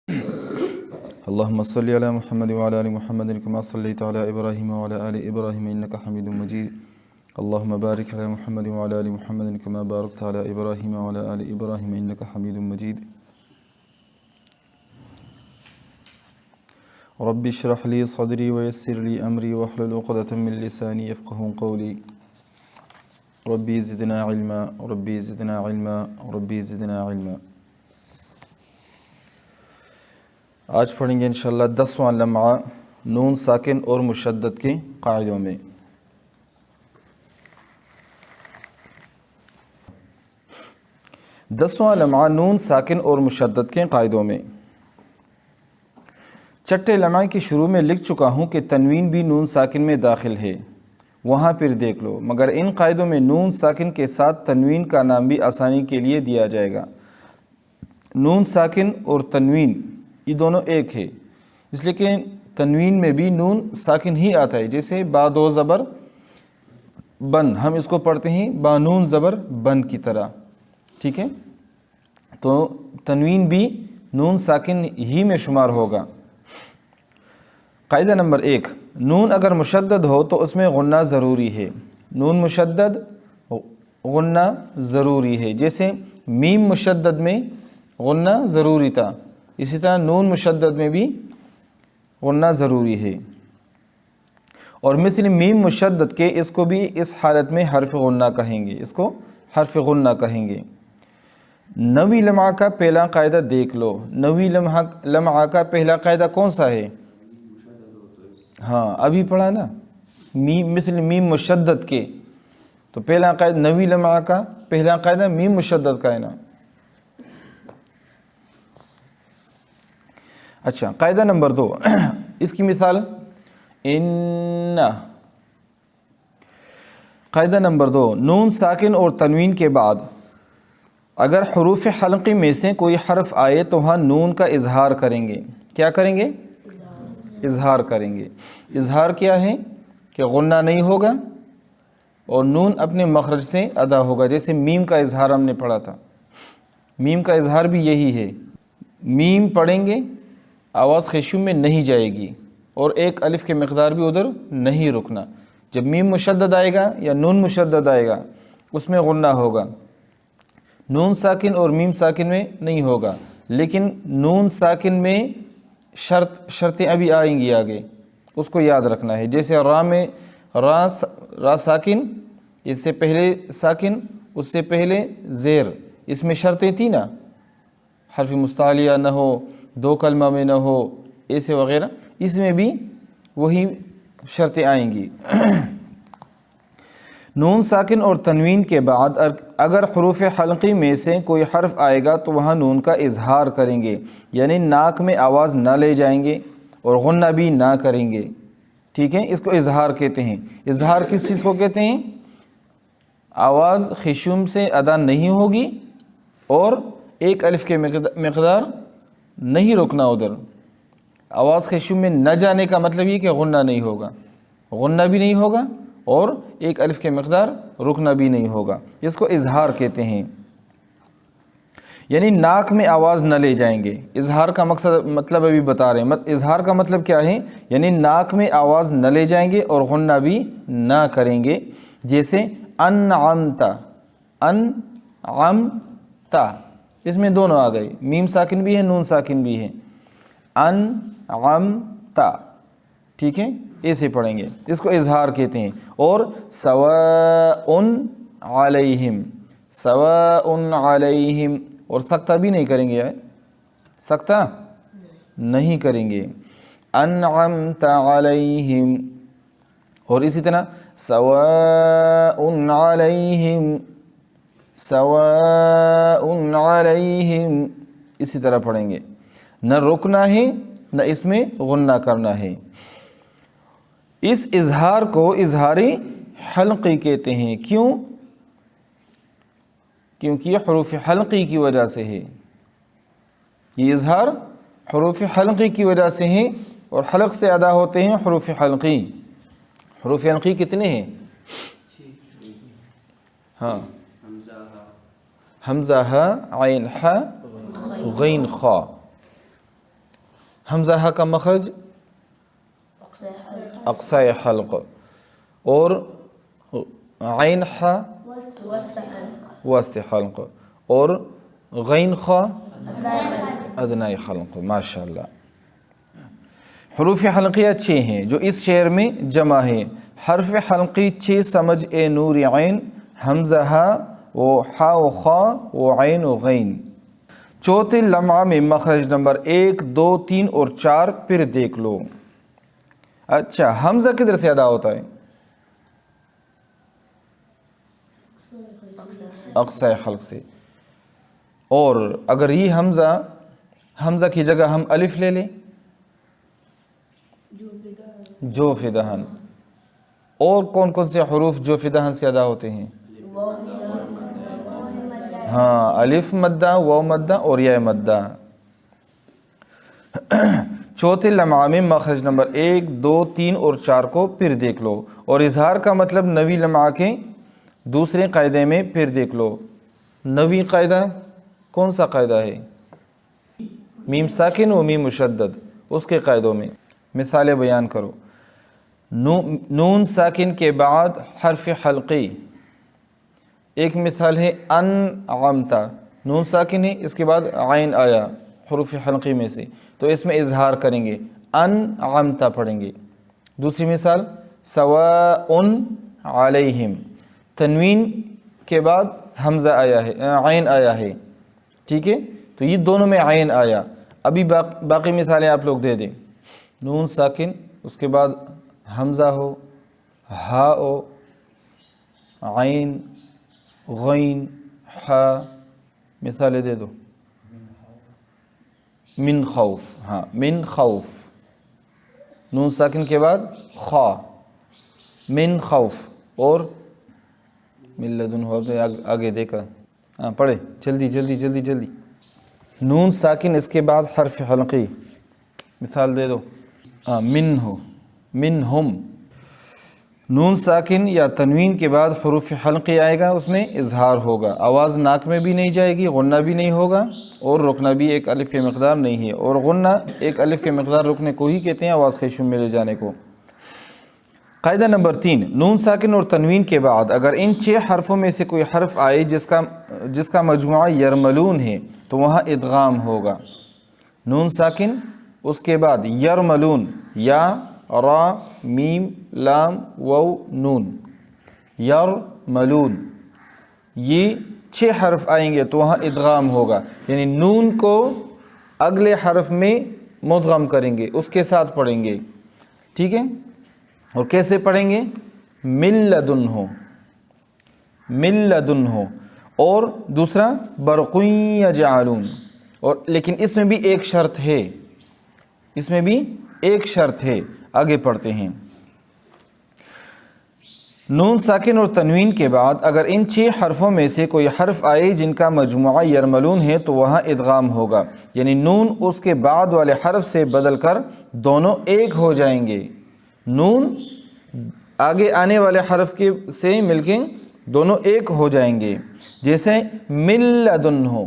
اللهم صل على محمد وعلى آل محمد كما صليت على إبراهيم وعلى آل إبراهيم إنك حميد مجيد. اللهم بارك على محمد وعلى آل محمد كما باركت على إبراهيم وعلى آل إبراهيم إنك حميد مجيد. رب اشرح لي صدري ويسر لي أمري واحلل عقدة من لساني يفقهوا قولي. ربي زدنا علما ربي زدنا علما ربي زدنا علما. آج پڑھیں گے انشاءاللہ 10واں لمحہ نون ساکن اور مشدد کے قاعدوں میں. 10واں لمحہ نون ساکن اور مشدد کے قاعدوں میں. چھٹے لمحے کی شروع میں لکھ چکا ہوں کہ تنوین بھی نون ساکن میں داخل ہے، وہاں پھر دیکھ لو، مگر ان قاعدوں میں نون ساکن کے ساتھ تنوین کا نام بھی آسانی کے لیے دیا جائے گا. نون ساکن اور تنوین یہ دونوں ایک ہے، اس لیے کہ تنوین میں بھی نون ساکن ہی آتا ہے. جیسے با دو زبر بن، ہم اس کو پڑھتے ہیں بانون زبر بن کی طرح، ٹھیک ہے؟ تو تنوین بھی نون ساکن ہی میں شمار ہوگا. قاعدہ نمبر 1، نون اگر مشدد ہو تو اس میں غنہ ضروری ہے. نون مشدد غنہ ضروری ہے، جیسے میم مشدد میں غنہ ضروری تھا، اسی طرح نون مشدد میں بھی غنہ ضروری ہے. اور مثل میم مشدد کے اس کو بھی اس حالت میں حرف غنہ کہیں گے، اس کو حرف غنہ کہیں گے. 9ویں لمحہ کا پہلا قاعدہ دیکھ لو. 9ویں لمحہ کا پہلا قاعدہ کون سا ہے؟ ہاں ابھی پڑھا نا، میم مثل میم مشدد کے. تو پہلا قاعدہ 9ویں لمحہ کا پہلا قاعدہ میم مشدد کا ہے نا. اچھا، قاعدہ نمبر 2، اس کی مثال ان. قاعدہ نمبر 2، نون ساکن اور تنوین کے بعد اگر حروف حلقی میں سے کوئی حرف آئے تو وہاں نون کا اظہار کریں گے. کیا کریں گے؟ اظہار کریں گے. اظہار کیا ہے؟ کہ غنہ نہیں ہوگا اور نون اپنے مخرج سے ادا ہوگا. جیسے میم کا اظہار ہم نے پڑھا تھا، میم کا اظہار بھی یہی ہے. میم پڑھیں گے، آواز خیشوم میں نہیں جائے گی اور ایک الف کے مقدار بھی ادھر نہیں رکنا. جب میم مشدد آئے گا یا نون مشدد آئے گا اس میں غنہ ہوگا. نون ساکن اور میم ساکن میں نہیں ہوگا. لیکن نون ساکن میں شرطیں ابھی آئیں گی آگے، اس کو یاد رکھنا ہے. جیسے را میں را ساکن، اس سے پہلے ساکن، اس سے پہلے زیر، اس میں شرطیں تھیں نا، حرف مستعلیہ نہ ہو، 2 کلمہ میں نہ ہو، ایسے وغیرہ. اس میں بھی وہی شرطیں آئیں گی. نون ساکن اور تنوین کے بعد اگر حروف حلقی میں سے کوئی حرف آئے گا تو وہاں نون کا اظہار کریں گے، یعنی ناک میں آواز نہ لے جائیں گے اور غنہ بھی نہ کریں گے. ٹھیک ہے، اس کو اظہار کہتے ہیں. اظہار کس چیز کو کہتے ہیں؟ آواز خیشوم سے ادا نہیں ہوگی اور ایک الف کے مقدار نہیں رکنا. ادھر آواز خیشوم میں نہ جانے کا مطلب یہ کہ غنہ نہیں ہوگا، غنہ بھی نہیں ہوگا اور ایک الف کے مقدار رکنا بھی نہیں ہوگا. اس کو اظہار کہتے ہیں، یعنی ناک میں آواز نہ لے جائیں گے. اظہار کا مطلب ابھی بتا رہے ہیں. اظہار کا مطلب کیا ہے؟ یعنی ناک میں آواز نہ لے جائیں گے اور غنہ بھی نہ کریں گے. جیسے انعمتا، انعمتا، اس میں دونوں آ گئے، میم ساکن بھی ہے، نون ساکن بھی ہے. انعمتا، ٹھیک ہے، ایسے پڑھیں گے، اس کو اظہار کہتے ہیں. اور سواء علیہم، سواء علیہم، اور سکتہ بھی نہیں کریں گے، سکتہ نہیں کریں گے. انعمت علیہم، اور اسی طرح سواء علیہم، سواء علیہم، اسی طرح پڑھیں گے. نہ رکنا ہے نہ اس میں غنہ کرنا ہے. اس اظہار کو اظہار حلقی کہتے ہیں. کیوں؟ کیونکہ یہ حروف حلقی کی وجہ سے ہے. یہ اظہار حروف حلقی کی وجہ سے ہے اور حلق سے ادا ہوتے ہیں حروف حلقی. حروف حلقی کتنے ہیں؟ ہاں، حمزہ ہا، عین ہا، غین خا. حمزہ ہا کا مخرج اقصی حلق، اور عین ہا وسط حلق، اور غین خا ادنائی حلق. ماشاء اللہ. حروف حلقیہ 6 ہیں جو اس شعر میں جمع ہیں. حرف حلقی 6 سمجھ اے نور عین، حمزہ ہا و حا و خا و عین و غین. چوتھے لمعہ میں مخرج نمبر 1، 2، 3 اور 4 پھر دیکھ لو. اچھا، حمزہ کدھر سے ادا ہوتا ہے؟ اقصی حلق سے. اور اگر یہ حمزہ کی جگہ ہم الف لے لیں، جوف دہن. اور کون کون سے حروف جوف دہن سے ادا ہوتے ہیں؟ ہاں، الف مدہ، واو مدہ اور یا مدہ. چوتھے لمعہ میں مخرج نمبر 1، 2، 3 اور 4 کو پھر دیکھ لو. اور اظہار کا مطلب نویں لمعہ کے دوسرے قاعدے میں پھر دیکھ لو. نویں قاعدہ کون سا قاعدہ ہے؟ میم ساکن و میم مشدد، اس کے قاعدوں میں مثالیں بیان کرو. نون ساکن کے بعد حرف حلقی. ایک مثال ہے انعمتا، نون ساکن ہے، اس کے بعد عین آیا حروف حلقی میں سے، تو اس میں اظہار کریں گے، انعمتا پڑھیں گے. دوسری مثال سواء علیہم، تنوین کے بعد حمزہ آیا ہے، عین آیا ہے، ٹھیک ہے، تو یہ دونوں میں عین آیا. ابھی باقی مثالیں آپ لوگ دے دیں. نون ساکن، اس کے بعد حمزہ ہو، ہا ہو، عین، غین، ہا. مثالیں دے دو. من خوف، ہاں من خوف، نون ساکن کے بعد خا، من خوف. اور من لدن ہو، آگے دیکھا، ہاں پڑھے جلدی جلدی جلدی جلدی. نون ساکن اس کے بعد حرف حلقی، مثال دے دو. من ہو، من ہم. نون ساکن یا تنوین کے بعد حروف حلقی آئے گا، اس میں اظہار ہوگا. آواز ناک میں بھی نہیں جائے گی، غنہ بھی نہیں ہوگا، اور رکنا بھی ایک الف کی مقدار نہیں ہے. اور غنہ ایک الف کی مقدار رکنے کو ہی کہتے ہیں، آواز خیشوم میں لے جانے کو. قاعدہ نمبر 3، نون ساکن اور تنوین کے بعد اگر ان 6 حرفوں میں سے کوئی حرف آئے جس کا مجموعہ یرملون ہے تو وہاں ادغام ہوگا. نون ساکن، اس کے بعد یرملون، یا، را، میم، لام، واو، نون. یرملون، یہ 6 حرف آئیں گے تو وہاں ادغام ہوگا، یعنی نون کو اگلے حرف میں مدغم کریں گے، اس کے ساتھ پڑھیں گے، ٹھیک ہے. اور کیسے پڑھیں گے؟ من لدن ہو، من لدن ہو. اور دوسرا برقی یجعلون. اور لیکن اس میں بھی ایک شرط ہے، اس میں بھی ایک شرط ہے، آگے پڑھتے ہیں. نون ساکن اور تنوین کے بعد اگر ان 6 حرفوں میں سے کوئی حرف آئے جن کا مجموعہ یرملون ہے تو وہاں ادغام ہوگا، یعنی نون اس کے بعد والے حرف سے بدل کر دونوں ایک ہو جائیں گے. نون آگے آنے والے حرف کے سے مل کے دونوں ایک ہو جائیں گے، جیسے من لدن ہو،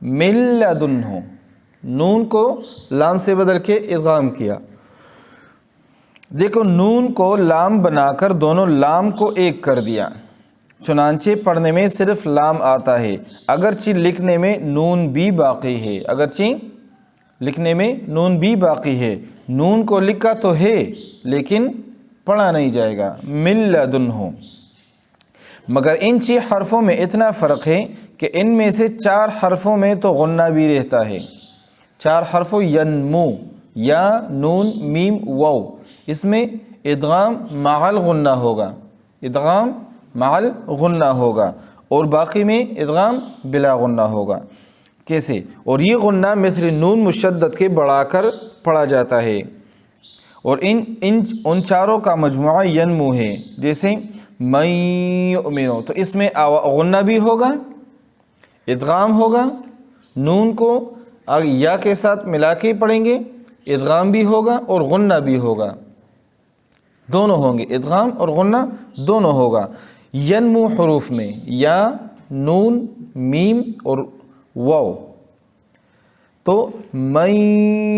من لدن ہو. نون کو لام سے بدل کے ادغام کیا. دیکھو، نون کو لام بنا کر دونوں لام کو ایک کر دیا، چنانچہ پڑھنے میں صرف لام آتا ہے، اگرچہ لکھنے میں نون بھی باقی ہے. اگرچہ لکھنے میں نون بھی باقی ہے، نون کو لکھا تو ہے لیکن پڑھا نہیں جائے گا. من لدن ہو. مگر ان 6 حرفوں میں اتنا فرق ہے کہ ان میں سے 4 حرفوں میں تو غنہ بھی رہتا ہے. 4 حرفوں ینمو، یا، نون، میم، واو، اس میں ادغام مع الغنہ ہوگا، ادغام مع الغنہ ہوگا، اور باقی میں ادغام بلا غنہ ہوگا. کیسے؟ اور یہ غنہ مثل نون مشدد کے بڑھا کر پڑھا جاتا ہے. اور ان چاروں کا مجموعہ ینمو ہے، جیسے من یؤمن، تو اس میں غنہ بھی ہوگا، ادغام ہوگا، نون کو یا کے ساتھ ملا کے پڑھیں گے، ادغام بھی ہوگا اور غنہ بھی ہوگا، دونوں ہوں گے، ادغام اور غنہ دونوں ہوگا. ینمو حروف میں یا، نون، میم اور واو. تو تو من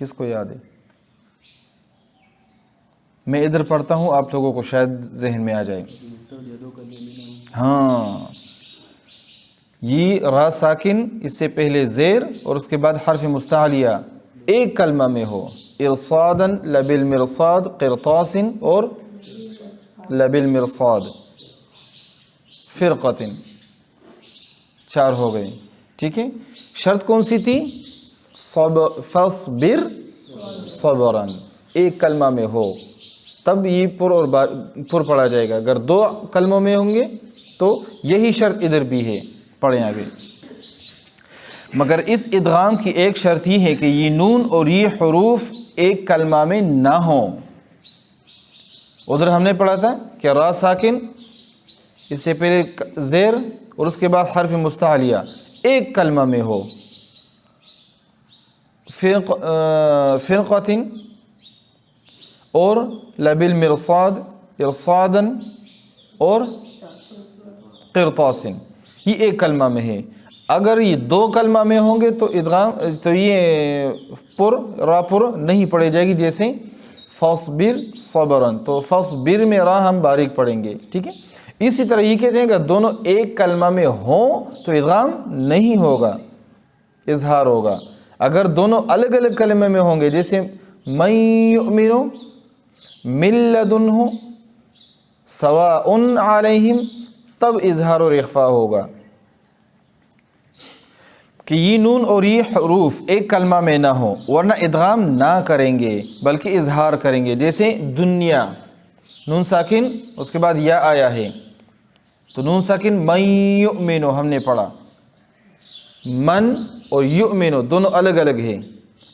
کس کو یاد ہے؟ میں ادھر پڑھتا ہوں، آپ لوگوں کو شاید ذہن میں آ جائے. ہاں، یہ را ساکن اس سے پہلے زیر اور اس کے بعد حرف مستعلیہ ایک کلمہ میں ہو. ارصادن لبالمرصاد قرطاس اور لبالمرصاد فرقتن، 4 ہو گئے. ٹھیک ہے، شرط کون سی تھی؟ فاصبر صبرا، ایک کلمہ میں ہو تب یہ پر پڑھا جائے گا. اگر 2 کلموں میں ہوں گے تو یہی شرط ادھر بھی ہے، پڑھیں آگے. مگر اس ادغام کی ایک شرط ہی ہے کہ یہ نون اور یہ حروف ایک کلمہ میں نہ ہوں. ادھر ہم نے پڑھا تھا کہ را ساکن اس سے پہلے زیر اور اس کے بعد حرف مستعلیہ ایک کلمہ میں ہو. فرقتن اور لبالمرصاد ارصادن اور قرطاسن، یہ ایک کلمہ میں ہے. اگر یہ 2 کلمہ میں ہوں گے تو ادغام تو یہ را پر نہیں پڑھی جائے گی. جیسے فاصبر صبرا، تو فاصبر میں را ہم باریک پڑھیں گے. ٹھیک ہے، اسی طرح یہ کہتے ہیں کہ دونوں ایک کلمہ میں ہوں تو ادغام نہیں ہوگا، اظہار ہوگا. اگر دونوں الگ الگ کلمے میں ہوں گے، جیسے من یؤمن من لدنہ سواء علیہم، تب اظہار اور اخفاء ہوگا کہ یہ نون اور یہ حروف ایک کلمہ میں نہ ہو، ورنہ ادغام نہ کریں گے بلکہ اظہار کریں گے. جیسے دنیا، نون ساکن اس کے بعد یا آیا ہے تو نون ساکن من یؤمن ہم نے پڑھا. من اور یؤمن دونوں الگ الگ ہیں،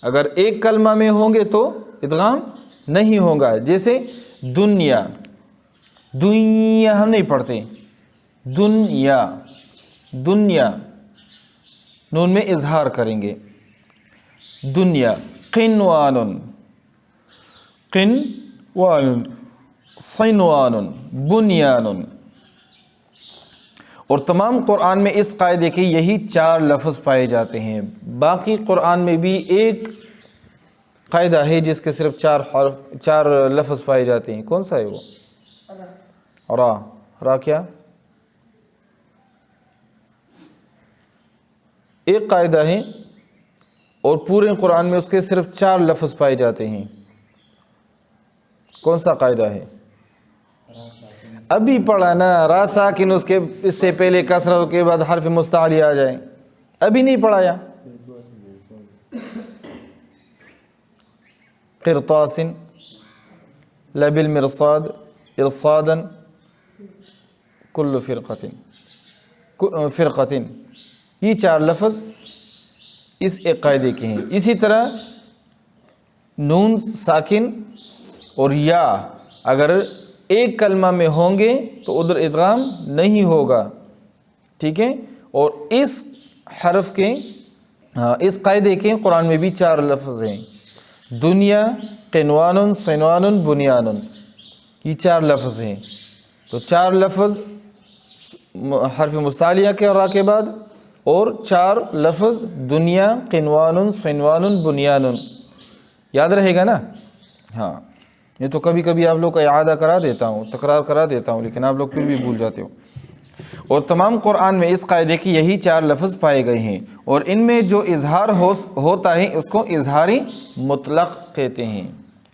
اگر ایک کلمہ میں ہوں گے تو ادغام نہیں ہوگا. جیسے دنیا، دنیا ہم نہیں پڑھتے، دنیا، دنیا نون میں اظہار کریں گے. دنیا. قنوان، قنوان، صنوان، بنیان. اور تمام قرآن میں اس قاعدے کے یہی 4 لفظ پائے جاتے ہیں. باقی قرآن میں بھی ایک قاعدہ ہے جس کے صرف 4 لفظ پائے جاتے ہیں. کون سا ہے وہ؟ را. را کیا؟ ایک قاعدہ ہے اور پورے قرآن میں اس کے صرف 4 لفظ پائے جاتے ہیں. کون سا قاعدہ ہے؟ ابھی پڑھا نا، را ساکن اس سے پہلے کسرہ کے بعد حرف مستعلی آ جائے. ابھی نہیں پڑھایا. قرطاس لبالمرصاد ارصادا کل فرقتن، یہ 4 لفظ اس ایک قاعدے کے ہیں. اسی طرح نون ساکن اور یا اگر ایک کلمہ میں ہوں گے تو ادھر ادغام نہیں ہوگا. ٹھیک ہے، اور اس حرف کے اس قاعدے کے قرآن میں بھی 4 لفظ ہیں. دنیا، قنوان، صنوان، بنیان، یہ 4 لفظ ہیں. تو 4 لفظ حرف مستعلیہ کے را کے بعد اور 4 لفظ دنیا، قنوان، صنوان، بنیان. یاد رہے گا نا؟ ہاں، یہ تو کبھی کبھی آپ لوگ کا اعادہ کرا دیتا ہوں، تکرار کرا دیتا ہوں، لیکن آپ لوگ پھر بھی بھول جاتے ہو. اور تمام قرآن میں اس قاعدے کی یہی 4 لفظ پائے گئے ہیں. اور ان میں جو اظہار ہوتا ہے اس کو اظہاری مطلق کہتے ہیں.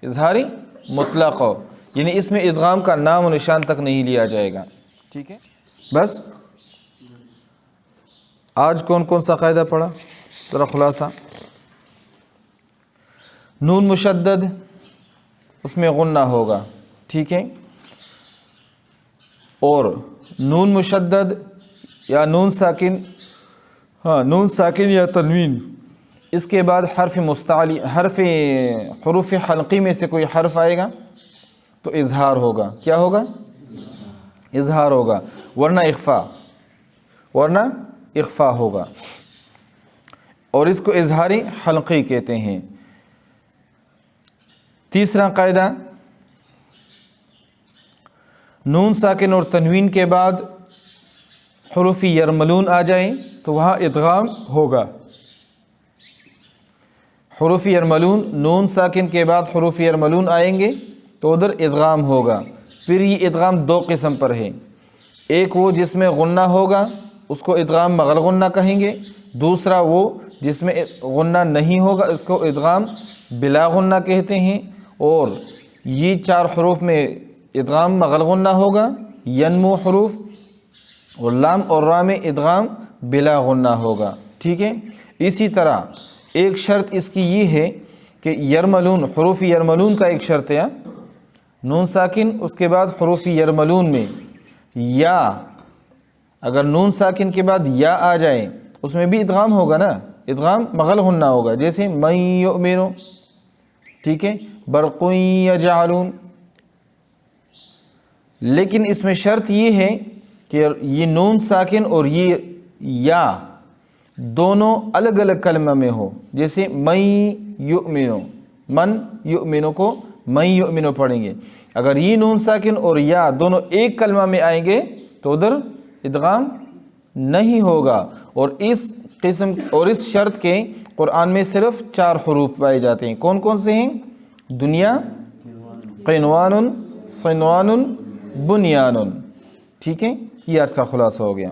اظہاری مطلق، یعنی اس میں ادغام کا نام و نشان تک نہیں لیا جائے گا. ٹھیک ہے، بس آج کون کون سا قاعدہ پڑھا؟ ذرا خلاصہ. نون مشدد اس میں غنہ ہوگا. ٹھیک ہے، اور نون مشدد یا نون ساکن، نون ساکن یا تنوین، اس کے بعد حرف مستعلی، حروف حلقی میں سے کوئی حرف آئے گا تو اظہار ہوگا. کیا ہوگا؟ اظہار ہوگا، ورنہ اخفا ہوگا. اور اس کو اظہاری حلقی کہتے ہیں. تیسرا قاعدہ، نون ساکن اور تنوین کے بعد حروف یرملون آ جائیں تو وہاں ادغام ہوگا. حروف یرملون، نون ساکن کے بعد حروف یرملون آئیں گے تو ادھر ادغام ہوگا۔ پھر یہ ادغام دو قسم پر ہے، ایک وہ جس میں غنہ ہوگا اس کو ادغام مغل غنہ کہیں گے، دوسرا وہ جس میں غنہ نہیں ہوگا اس کو ادغام بلا غنہ کہتے ہیں۔ اور یہ چار حروف میں ادغام مغل غنہ ہوگا، ینمو حروف، اور لام اور را میں ادغام بلا غنہ ہوگا، ٹھیک ہے۔ اسی طرح ایک شرط اس کی یہ ہے کہ یرملون، حروف یرملون کا ایک شرط ہے، نون ساکن اس کے بعد حروف یرملون میں یا اگر نون ساکن کے بعد یا آ جائے اس میں بھی ادغام ہوگا نا، ادغام مغل غنہ ہوگا، جیسے من یؤمن، ٹھیک ہے، برق یجعلون۔ لیکن اس میں شرط یہ ہے کہ یہ نون ساکن اور یہ یا دونوں الگ الگ کلمہ میں ہو، جیسے من یؤمن، من یؤمن کو من یؤمن پڑھیں گے، اگر یہ نون ساکن اور یا دونوں ایک کلمہ میں آئیں گے تو ادھر ادغام نہیں ہوگا۔ اور اس شرط کے قرآن میں صرف 4 حروف پائے جاتے ہیں، کون کون سے ہیں؟ دنیا، قنوان، صنوان، بنیان، ٹھیک ہے۔ یہ آج کا خلاصہ ہو گیا۔